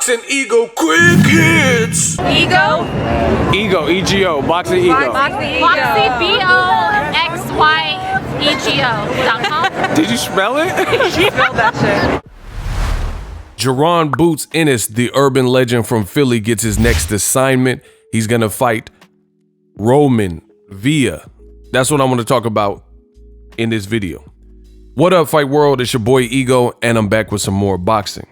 Boxingego quick hits. Ego? Ego, E-G-O, Boxingego. Boxy, BOXYEGO.com. Did you spell it? She spelled that shit. Jaron Boots Ennis, the urban legend from Philly, gets his next assignment. He's gonna fight Roman Villa. That's what I want to talk about in this video. What up, Fight World? It's your boy Ego, and I'm back with some more boxing.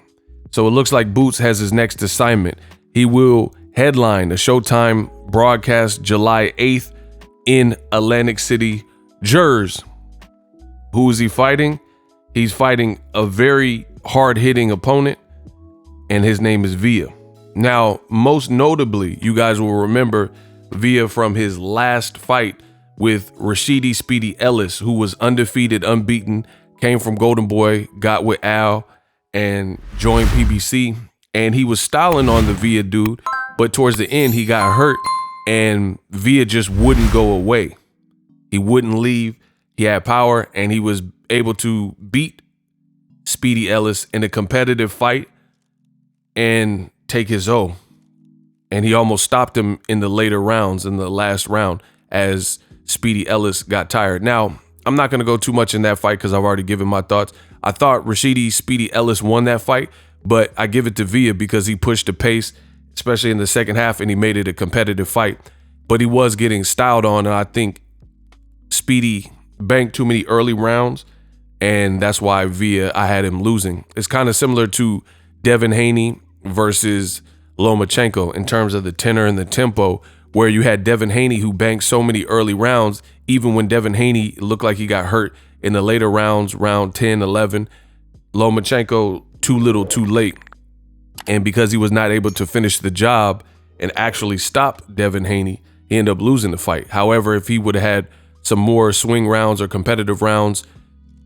So it looks like Boots has his next assignment. He will headline a Showtime broadcast July 8th in Atlantic City, Jersey. Who is he fighting? He's fighting a very hard-hitting opponent, and his name is Villa. Now, most notably, you guys will remember Villa from his last fight with Rashidi Speedy Ellis, who was undefeated, unbeaten, came from Golden Boy, got with Al, and joined PBC. And he was styling on the Villa dude, but towards the end, he got hurt, and Villa just wouldn't go away. He wouldn't leave. He had power, and he was able to beat Speedy Ellis in a competitive fight and take his O. And he almost stopped him in the later rounds, in the last round, as Speedy Ellis got tired. Now, I'm not going to go too much in that fight because I've already given my thoughts. I thought Rashidi Speedy Ellis won that fight, but I give it to Villa because he pushed the pace, especially in the second half, and he made it a competitive fight. But he was getting styled on, and I think Speedy banked too many early rounds, and that's why Villa, I had him losing. It's kind of similar to Devin Haney versus Lomachenko in terms of the tenor and the tempo, where you had Devin Haney who banked so many early rounds, even when Devin Haney looked like he got hurt in the later rounds, round 10, 11, Lomachenko too little, too late. And because he was not able to finish the job and actually stop Devin Haney, he ended up losing the fight. However, if he would have had some more swing rounds or competitive rounds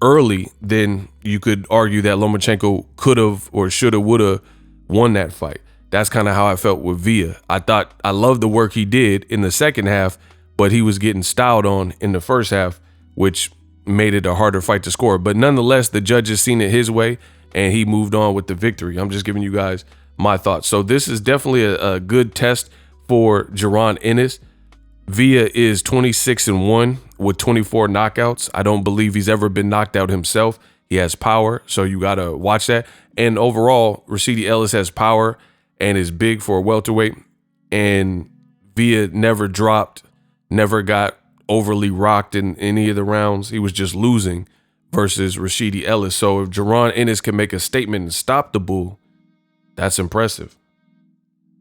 early, then you could argue that Lomachenko could have or should have, would have won that fight. That's kind of how I felt with Villa. I loved the work he did in the second half, but he was getting styled on in the first half, which made it a harder fight to score. But nonetheless, the judges seen it his way, and he moved on with the victory. I'm just giving you guys my thoughts. So this is definitely a good test for Jaron Ennis. Villa is 26-1 with 24 knockouts. I don't believe he's ever been knocked out himself. He has power, so you got to watch that. And overall, Rashidi Ellis has power and is big for a welterweight. And Villa never dropped, never got overly rocked in any of the rounds. He was just losing versus Rashidi Ellis. So if Jaron Ennis can make a statement and stop the bull, that's impressive.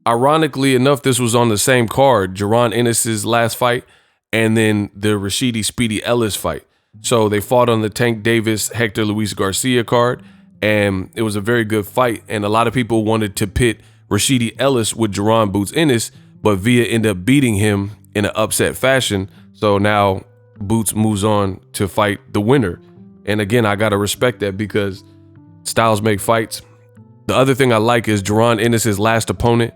Ironically enough, this was on the same card, Jaron Ennis's last fight and then the Rashidi Speedy Ellis fight. So they fought on the Tank Davis, Hector Luis Garcia card, and it was a very good fight. And a lot of people wanted to pit Rashidi Ellis with Jaron Boots Ennis, but Villa ended up beating him in an upset fashion. So now Boots moves on to fight the winner. And again, I got to respect that because styles make fights. The other thing I like is Jaron Ennis's last opponent,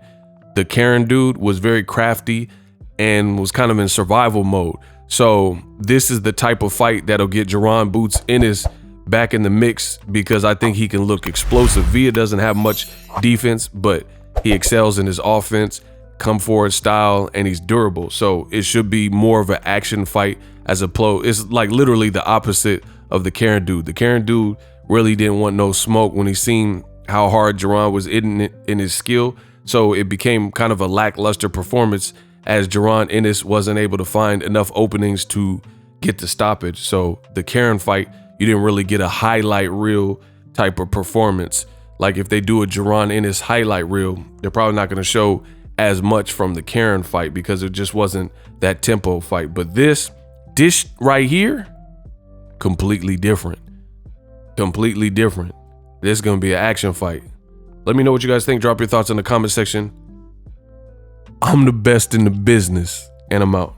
the Karen dude, was very crafty and was kind of in survival mode. So this is the type of fight that'll get Jaron Boots Ennis back in the mix because I think he can look explosive. Villa doesn't have much defense, but he excels in his offense, come forward style, and he's durable. So it should be more of an action fight as opposed. It's like literally the opposite of the Karen dude. The Karen dude really didn't want no smoke when he seen how hard Jaron was in his skill. So it became kind of a lackluster performance as Jaron Ennis wasn't able to find enough openings to get the stoppage. So the Karen fight, you didn't really get a highlight reel type of performance. Like if they do a Jaron Ennis highlight reel, they're probably not going to show as much from the Karen fight because it just wasn't that tempo fight. But this right here, completely different. Completely different. This is going to be an action fight. Let me know what you guys think. Drop your thoughts in the comment section. I'm the best in the business, and I'm out.